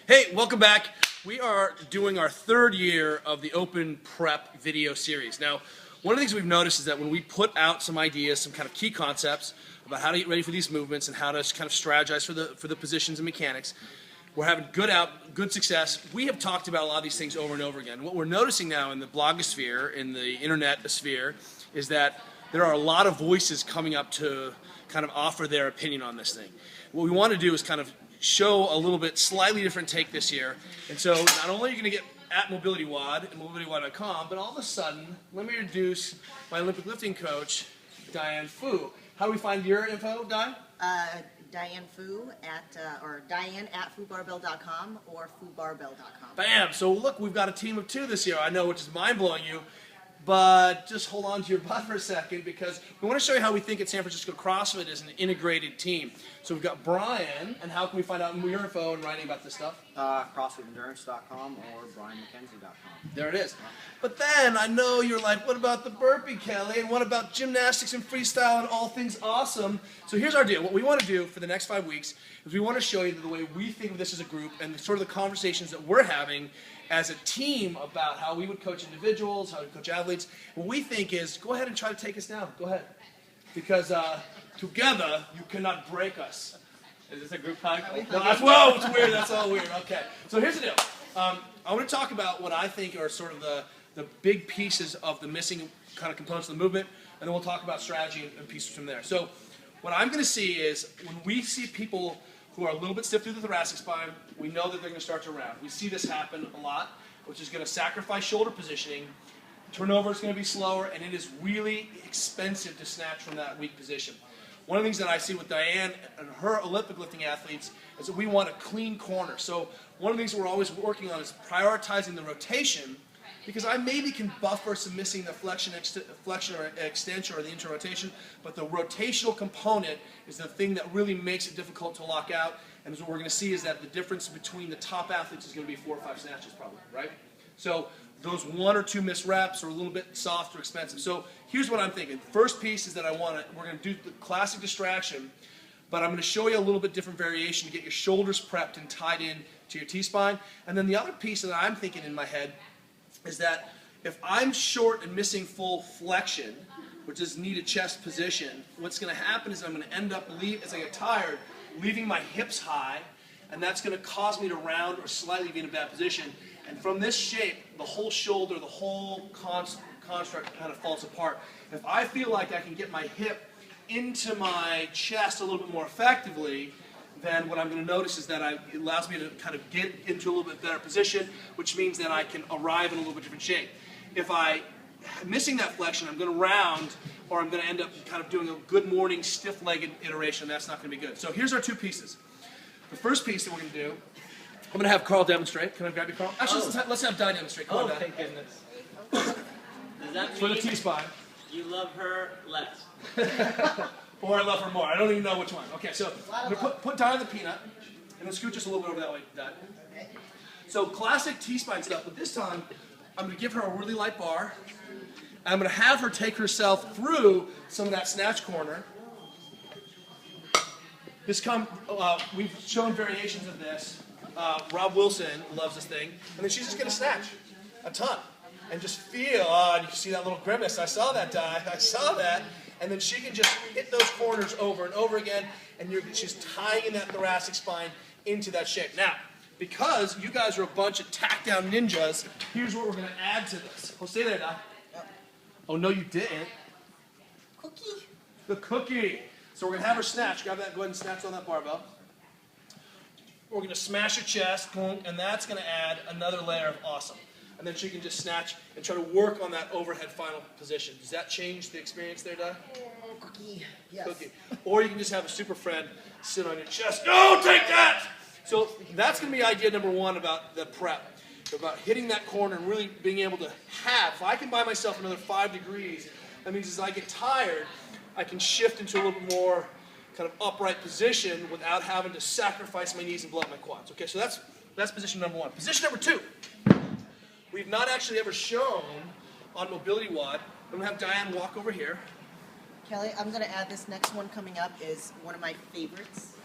Hey, welcome back. We are doing our third year of the Open Prep video series. Now, one of the things we've noticed is that when we put out some ideas, some kind of key concepts about how to get ready for these movements and how to kind of strategize for the positions and mechanics, we're having good success. We have talked about a lot of these things over and over again. What we're noticing now in the blogosphere, in the internet sphere, is that there are a lot of voices coming up to kind of offer their opinion on this thing. What we want to do is kind of show a little bit slightly different take this year. And so not only are you going to get at MobilityWOD and mobilitywod.com, but all of a sudden, let me introduce my Olympic lifting coach, Diane Fu. How do we find your info, Di? Diane Fu or Diane at foobarbell.com or foobarbell.com. Bam! So look, we've got a team of two this year. I know, which is mind-blowing you. But just hold on to your butt for a second, because we want to show you how we think at San Francisco CrossFit is an integrated team. So we've got Brian, and how can we find out your info and writing about this stuff? CrossFitEndurance.com or BrianMacKenzie.com. There it is. But then I know you're like, what about the burpee, Kelly? And what about gymnastics and freestyle and all things awesome? So here's our deal. What we want to do for the next 5 weeks is we want to show you the way we think of this as a group and sort of the conversations that we're having as a team about how we would coach individuals, how we coach athletes. What we think is, go ahead and try to take us down. Go ahead. Because together, you cannot break us. Is this a group hug? No, whoa, it's weird. That's all weird. Okay. So here's the deal. I want to talk about what I think are sort of the big pieces of the missing kind of components of the movement, and then we'll talk about strategy and pieces from there. So what I'm going to see is, when we see people who are a little bit stiff through the thoracic spine, we know that they're going to start to round. We see this happen a lot, which is going to sacrifice shoulder positioning. Turnover is going to be slower, and it is really expensive to snatch from that weak position. One of the things that I see with Diane and her Olympic lifting athletes is that we want a clean corner. So one of the things we're always working on is prioritizing the rotation, because I maybe can buffer some missing the flexion or extension or the inter-rotation, but the rotational component is the thing that really makes it difficult to lock out. And what we're going to see is that the difference between the top athletes is going to be 4 or 5 snatches probably, right? So those 1 or 2 missed reps are a little bit soft or expensive. So here's what I'm thinking. First piece is that we're going to do the classic distraction, but I'm going to show you a little bit different variation to get your shoulders prepped and tied in to your T-spine. And then the other piece that I'm thinking in my head is that if I'm short and missing full flexion, which is needed chest position, what's going to happen is I'm going to end up, as I get tired, leaving my hips high, and that's going to cause me to round or slightly be in a bad position. And from this shape, the whole shoulder, the whole construct kind of falls apart. If I feel like I can get my hip into my chest a little bit more effectively, then what I'm going to notice is that it allows me to kind of get into a little bit better position, which means that I can arrive in a little bit different shape. If I'm missing that flexion, I'm going to round, or I'm going to end up kind of doing a good morning stiff-legged iteration. That's not going to be good. So here's our 2 pieces. The first piece that we're going to do, I'm going to have Carl demonstrate. Can I grab you, Carl? Actually, let's have Di demonstrate. Come on, Di. Thank goodness. Does that For the mean T-spine. you love her less? Or I love her more. I don't even know which one. Okay, so I'm going to put Di on the peanut, and then scoot just a little bit over that way, Di. So classic T-spine stuff, but this time I'm going to give her a really light bar, and I'm going to have her take herself through some of that snatch corner. We've shown variations of this. Rob Wilson loves this thing, and then she's just going to snatch a ton, and just feel, and you can see that little grimace. I saw that, Di. I saw that. And then she can just hit those corners over and over again, and she's tying in that thoracic spine into that shape. Now, because you guys are a bunch of tack-down ninjas, here's what we're going to add to this. Oh, stay there, Di. Oh, no, you didn't. Cookie. The cookie. So we're going to have her snatch. Grab that. Go ahead and snatch on that barbell. We're going to smash her chest, boom, and that's going to add another layer of awesome. And then she can just snatch and try to work on that overhead final position. Does that change the experience there, Di? Cookie. Yes. Cookie. Or you can just have a super friend sit on your chest. No, take that! So that's going to be idea number 1 about the prep. About hitting that corner and really being able to if I can buy myself another 5 degrees, that means as I get tired, I can shift into a little bit more kind of upright position without having to sacrifice my knees and blow up my quads. Okay, so that's position number 1. Position number 2. We've not actually ever shown on MobilityWOD. I'm going to have Diane walk over here. Kelly, I'm going to add this next one coming up is one of my favorites.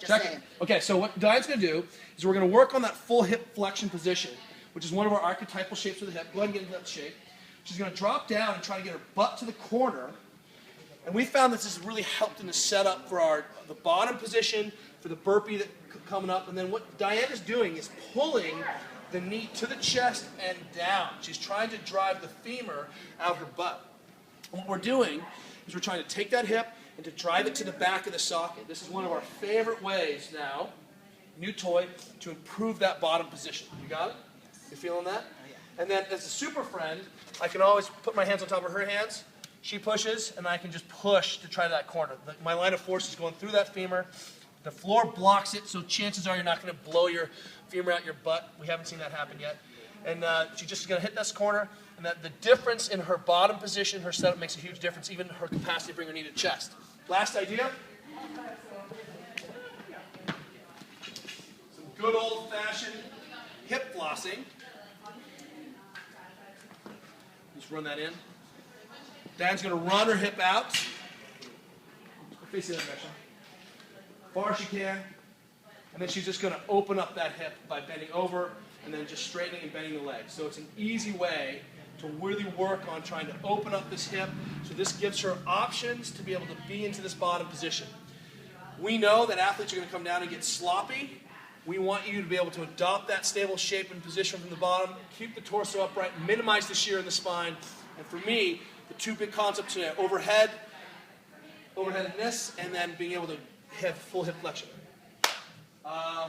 Just Check saying. it. Okay, so what Diane's going to do is we're going to work on that full hip flexion position, which is one of our archetypal shapes of the hip. Go ahead and get into that shape. She's going to drop down and try to get her butt to the corner. And we found this has really helped in the setup for the bottom position, for the burpee that coming up. And then what Diane is doing is pulling the knee to the chest and down. She's trying to drive the femur out her butt. And what we're doing is we're trying to take that hip and to drive it to the back of the socket. This is one of our favorite ways now, new toy, to improve that bottom position. You got it? You feeling that? And then as a super friend, I can always put my hands on top of her hands. She pushes, and I can just push to try that corner. My line of force is going through that femur. The floor blocks it, so chances are you're not going to blow your femur out your butt. We haven't seen that happen yet. And she's just going to hit this corner, and the difference in her bottom position, her setup makes a huge difference, even her capacity to bring her knee to chest. Last idea. Some good old-fashioned hip flossing. Just run that in. Diane's going to run her hip out. Face the other direction. Far as she can. And then she's just going to open up that hip by bending over and then just straightening and bending the leg. So it's an easy way to really work on trying to open up this hip. So this gives her options to be able to be into this bottom position. We know that athletes are going to come down and get sloppy. We want you to be able to adopt that stable shape and position from the bottom, keep the torso upright, minimize the shear in the spine. And for me, the two big concepts are overhead in this, and then being able to have full hip flexion.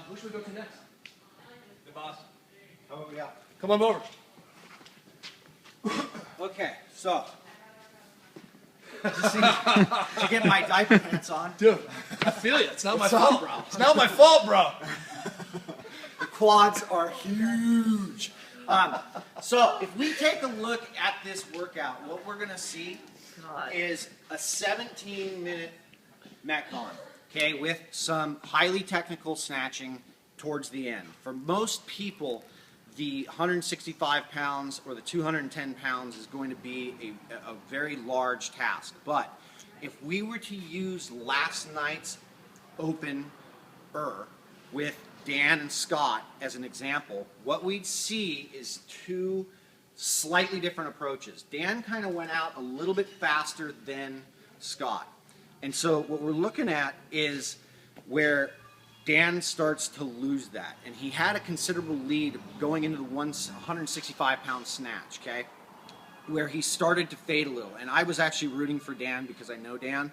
Who should we go to next? The boss. Oh, yeah. Come on over. Okay, so. To get my diaper pants on. Dude, I feel you. It's not my What's up, fault, bro? It's not my fault, bro. The quads are huge. So if we take a look at this workout, what we're going to see is a 17-minute Metcon, okay, with some highly technical snatching towards the end. For most people, the 165 pounds or the 210 pounds is going to be a very large task. But if we were to use last night's opener with Dan and Scott as an example, what we'd see is two slightly different approaches. Dan kind of went out a little bit faster than Scott. And so what we're looking at is where Dan starts to lose that. And he had a considerable lead going into the 165-pound snatch, okay, where he started to fade a little. And I was actually rooting for Dan because I know Dan,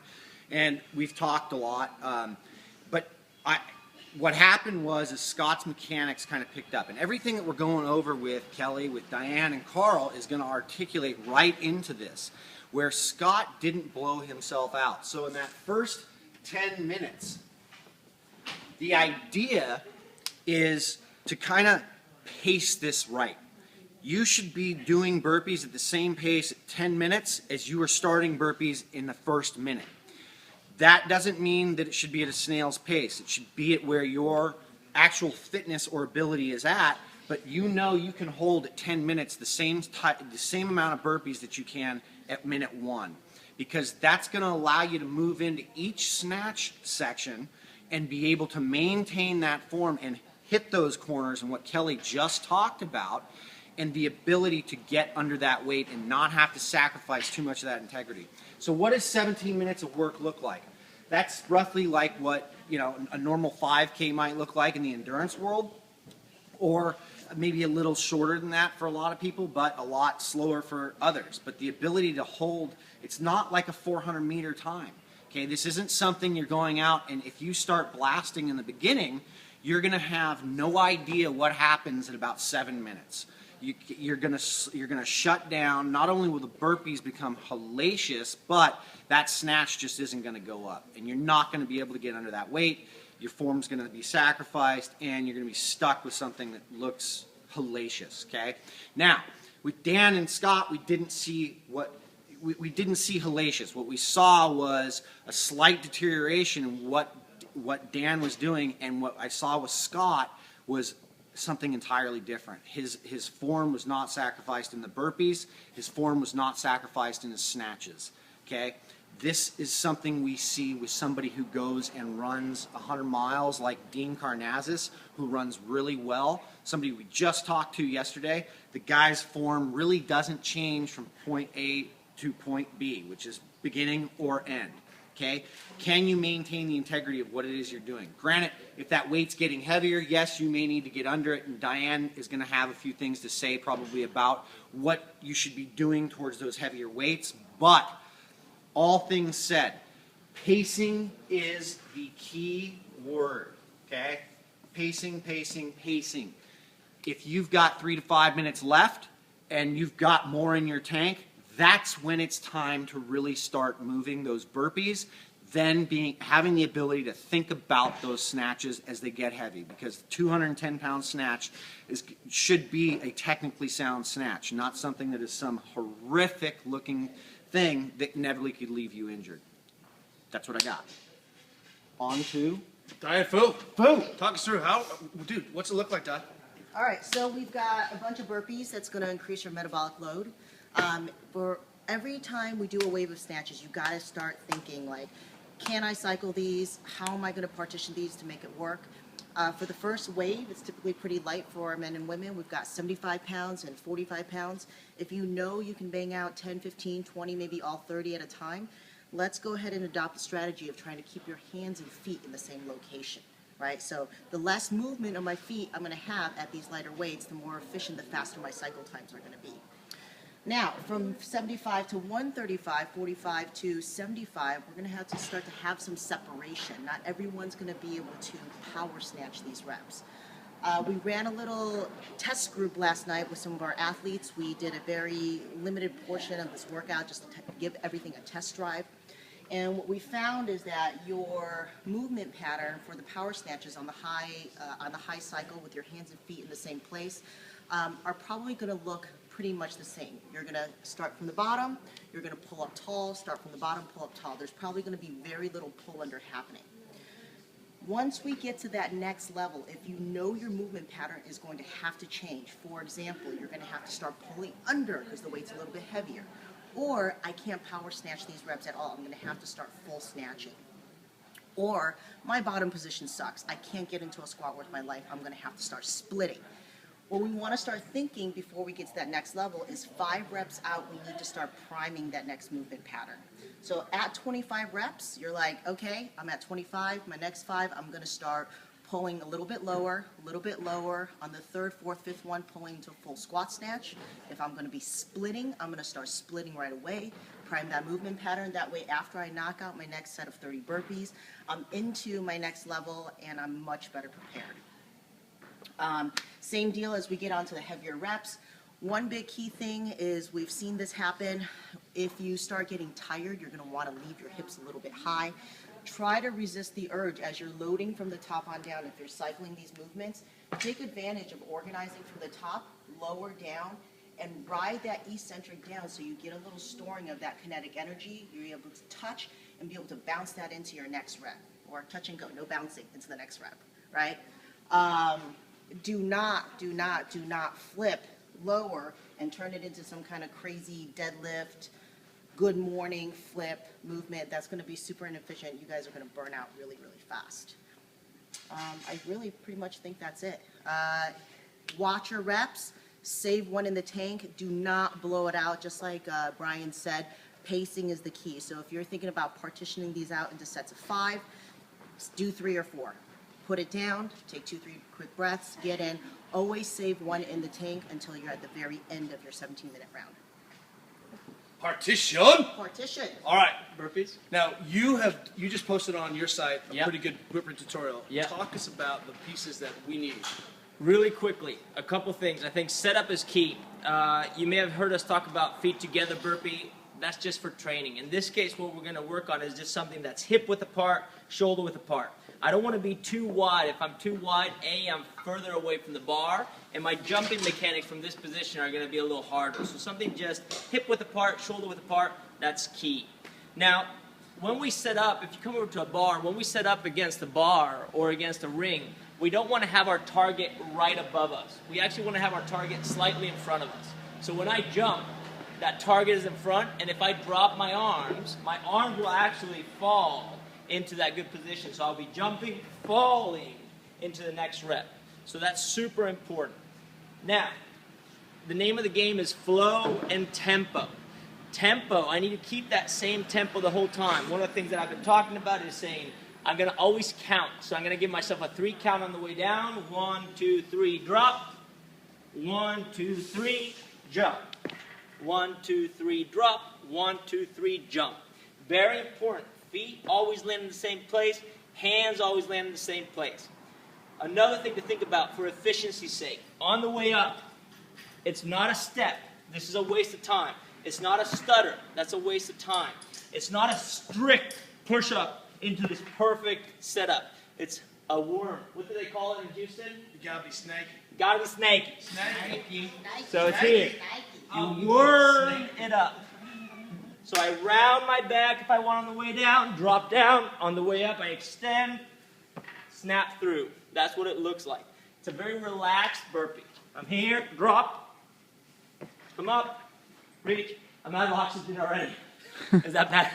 and we've talked a lot. What happened was Scott's mechanics kind of picked up. And everything that we're going over with Kelly, with Diane, and Carl is going to articulate right into this, where Scott didn't blow himself out. So in that first 10 minutes, the idea is to kind of pace this right. You should be doing burpees at the same pace at 10 minutes as you are starting burpees in the first minute. That doesn't mean that it should be at a snail's pace. It should be at where your actual fitness or ability is at, but you know you can hold at 10 minutes the same amount of burpees that you can at minute 1, because that's going to allow you to move into each snatch section and be able to maintain that form and hit those corners and what Kelly just talked about, and the ability to get under that weight and not have to sacrifice too much of that integrity. So what does 17 minutes of work look like? That's roughly like what, you know, a normal 5K might look like in the endurance world, or maybe a little shorter than that for a lot of people, but a lot slower for others. But the ability to hold, it's not like a 400-meter time. Okay, this isn't something you're going out, and if you start blasting in the beginning, you're going to have no idea what happens at about 7 minutes. You're gonna shut down. Not only will the burpees become hellacious, but that snatch just isn't going to go up, and you're not going to be able to get under that weight. Your form's going to be sacrificed, and you're going to be stuck with something that looks hellacious. Okay. Now, with Dan and Scott, we didn't see hellacious. What we saw was a slight deterioration in what Dan was doing, and what I saw with Scott was something entirely different. His form was not sacrificed in the burpees. His form was not sacrificed in his snatches. Okay, This is something we see with somebody who goes and runs 100 miles like Dean Karnazes, who runs really well. Somebody we just talked to yesterday. The guy's form really doesn't change from point A to point B, which is beginning or end. Okay? Can you maintain the integrity of what it is you're doing? Granted, if that weight's getting heavier, yes, you may need to get under it, and Diane is going to have a few things to say probably about what you should be doing towards those heavier weights, but all things said, pacing is the key word, okay? Pacing, pacing, pacing. If you've got 3 to 5 minutes left and you've got more in your tank, that's when it's time to really start moving those burpees, then having the ability to think about those snatches as they get heavy, because 210-pound snatch should be a technically sound snatch, not something that is some horrific looking thing that inevitably could leave you injured. That's what I got. On to Diane Fu. Fu. Talk us through dude, what's it look like, Di? All right, so we've got a bunch of burpees that's going to increase your metabolic load. For every time we do a wave of snatches, you've got to start thinking like, can I cycle these? How am I going to partition these to make it work? For the first wave, it's typically pretty light for men and women. We've got 75 pounds and 45 pounds. If you know you can bang out 10, 15, 20, maybe all 30 at a time, let's go ahead and adopt the strategy of trying to keep your hands and feet in the same location, right? So the less movement of my feet I'm going to have at these lighter weights, the more efficient, the faster my cycle times are going to be. Now, from 75 to 135, 45 to 75, we're going to have to start to have some separation. Not everyone's going to be able to power snatch these reps. We ran a little test group last night with some of our athletes. We did a very limited portion of this workout just to give everything a test drive. And what we found is that your movement pattern for the power snatches on the high cycle with your hands and feet in the same place are probably going to look pretty much the same. You're going to start from the bottom, you're going to pull up tall, start from the bottom, pull up tall. There's probably going to be very little pull under happening. Once we get to that next level, if you know your movement pattern is going to have to change, for example, you're going to have to start pulling under because the weight's a little bit heavier. Or I can't power snatch these reps at all. I'm going to have to start full snatching. Or my bottom position sucks. I can't get into a squat worth my life. I'm going to have to start splitting. What we want to start thinking before we get to that next level is 5 reps out, we need to start priming that next movement pattern. So at 25 reps, you're like, okay, I'm at 25. My next 5, I'm going to start pulling a little bit lower. On the 3rd, 4th, 5th one, pulling to full squat snatch. If I'm going to be splitting, I'm going to start splitting right away. Prime that movement pattern. That way, after I knock out my next set of 30 burpees, I'm into my next level and I'm much better prepared. Same deal as we get onto the heavier reps. One big key thing is we've seen this happen. If you start getting tired, you're going to want to leave your hips a little bit high. Try to resist the urge as you're loading from the top on down. If you're cycling these movements, take advantage of organizing from the top, lower down, and ride that eccentric down so you get a little storing of that kinetic energy. You're able to touch and be able to bounce that into your next rep. Or touch and go, no bouncing into the next rep, right? Do not flip lower and turn it into some kind of crazy deadlift, good morning flip movement. That's going to be super inefficient. You guys are going to burn out really, really fast. I really pretty much think that's it. Watch your reps. Save one in the tank. Do not blow it out. Just like Brian said, pacing is the key. So if you're thinking about partitioning these out into sets of 5, do 3 or 4. Put it down, take 2, 3 quick breaths, get in. Always save one in the tank until you're at the very end of your 17-minute round. Partition. All right, burpees. Now you just posted on your site a Yep. pretty good blueprint tutorial. Yep. Talk us about the pieces that we need. Really quickly, a couple things. I think setup is key. You may have heard us talk about feet together burpee. That's just for training. In this case, what we're going to work on is just something that's hip width apart, shoulder width apart. I don't want to be too wide. If I'm too wide, I'm further away from the bar, and my jumping mechanics from this position are going to be a little harder. So something just hip width apart, shoulder width apart, that's key. Now, when we set up, if you come over to a bar, when we set up against the bar or against a ring, we don't want to have our target right above us. We actually want to have our target slightly in front of us. So when I jump, that target is in front, and if I drop my arms will actually fall into that good position. So I'll be jumping, falling into the next rep. So that's super important. Now, the name of the game is flow and tempo. Tempo, I need to keep that same tempo the whole time. One of the things that I've been talking about is saying I'm going to always count. So I'm going to give myself a 3 count on the way down. 1, 2, 3, drop. 1, 2, 3, jump. 1, 2, 3, drop. 1, 2, 3, jump. Very important. Feet always land in the same place. Hands always land in the same place. Another thing to think about for efficiency's sake. On the way up, it's not a step. This is a waste of time. It's not a stutter. That's a waste of time. It's not a strict push-up into this perfect setup. It's a worm. What do they call it in Houston? You gotta be snaky. Gotta be snaky. Snaky. So it's here. You worm it up. So I round my back if I want on the way down, drop down. On the way up, I extend, snap through. That's what it looks like. It's a very relaxed burpee. I'm here, drop, come up, reach. I'm out of oxygen already. Is that bad?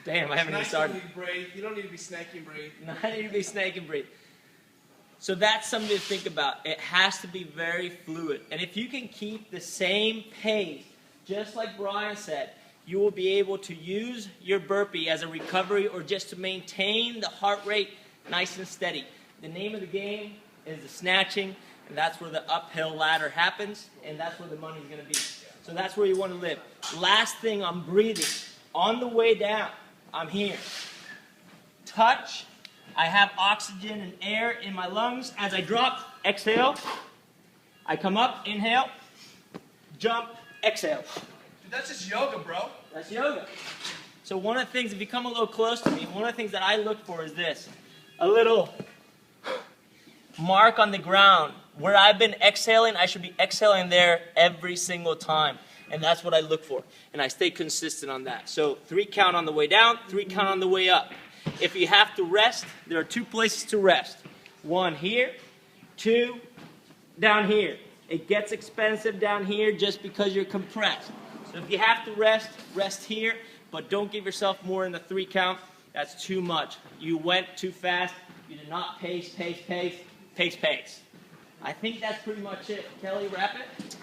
Damn, I haven't even started. You don't need to be snaky and breathe. No, I need to be snake and breathe. So that's something to think about. It has to be very fluid. And if you can keep the same pace, just like Brian said, you will be able to use your burpee as a recovery or just to maintain the heart rate nice and steady. The name of the game is the snatching, and that's where the uphill ladder happens, and that's where the money's going to be. So that's where you want to live. Last thing, I'm breathing. On the way down, I'm here. Touch. I have oxygen and air in my lungs. As I drop, exhale. I come up, inhale, jump, exhale. Dude, that's just yoga, bro. That's yoga. So one of the things, if you come a little close to me, one of the things that I look for is this. A little mark on the ground. Where I've been exhaling, I should be exhaling there every single time. And that's what I look for. And I stay consistent on that. So 3 count on the way down, 3 count on the way up. If you have to rest, there are 2 places to rest. 1 here, 2 down here. It gets expensive down here just because you're compressed. So if you have to rest, rest here. But don't give yourself more than the 3 count. That's too much. You went too fast. You did not pace, pace, pace, pace, pace. I think that's pretty much it. Kelly, wrap it.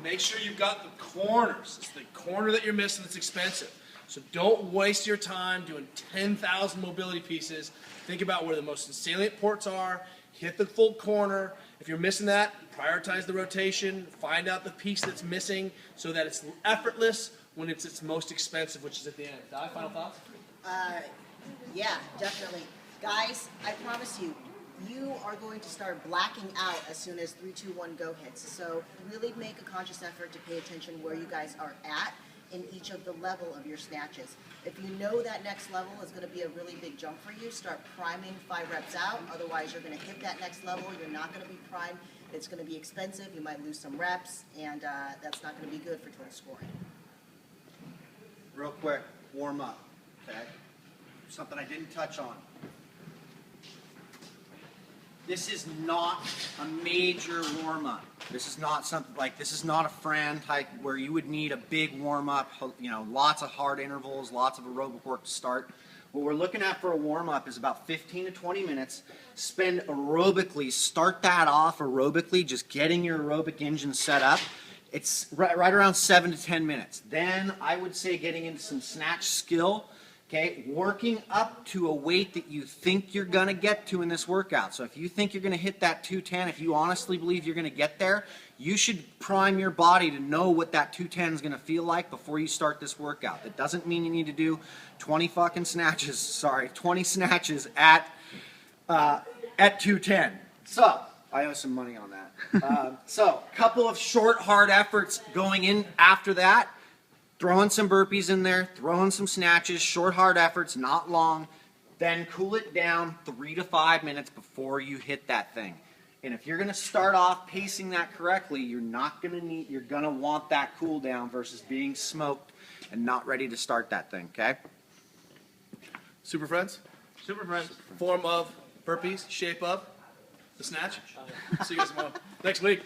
Make sure you've got the corners. It's the corner that you're missing that's expensive. So don't waste your time doing 10,000 mobility pieces. Think about where the most salient ports are. Hit the full corner. If you're missing that, prioritize the rotation. Find out the piece that's missing so that it's effortless when it's its most expensive, which is at the end. Di, final thoughts? Yeah, definitely. Guys, I promise you, you are going to start blacking out as soon as 3, 2, 1 go hits. So really make a conscious effort to pay attention where you guys are at in each of the level of your snatches. If you know that next level is going to be a really big jump for you, start priming 5 reps out. Otherwise, you're going to hit that next level. You're not going to be primed. It's going to be expensive. You might lose some reps, and that's not going to be good for total scoring. Real quick, warm up, okay? Something I didn't touch on. This is not a major warm-up. This is not something like, this is not a Fran type where you would need a big warm-up, you know, lots of hard intervals, lots of aerobic work to start. What we're looking at for a warm-up is about 15 to 20 minutes. Spend aerobically, start that off aerobically, just getting your aerobic engine set up. It's right around 7 to 10 minutes. Then I would say getting into some snatch skill. Okay, working up to a weight that you think you're going to get to in this workout. So if you think you're going to hit that 210, if you honestly believe you're going to get there, you should prime your body to know what that 210 is going to feel like before you start this workout. That doesn't mean you need to do 20 snatches at 210. So, I owe some money on that. So, a couple of short, hard efforts going in after that. Throwing some burpees in there, throwing some snatches, short, hard efforts, not long. Then cool it down 3 to 5 minutes before you hit that thing. And if you're going to start off pacing that correctly, you're going to want that cool down versus being smoked and not ready to start that thing, okay? Super friends? Super friends. Form of burpees, shape of the snatch. See you guys tomorrow. Next week.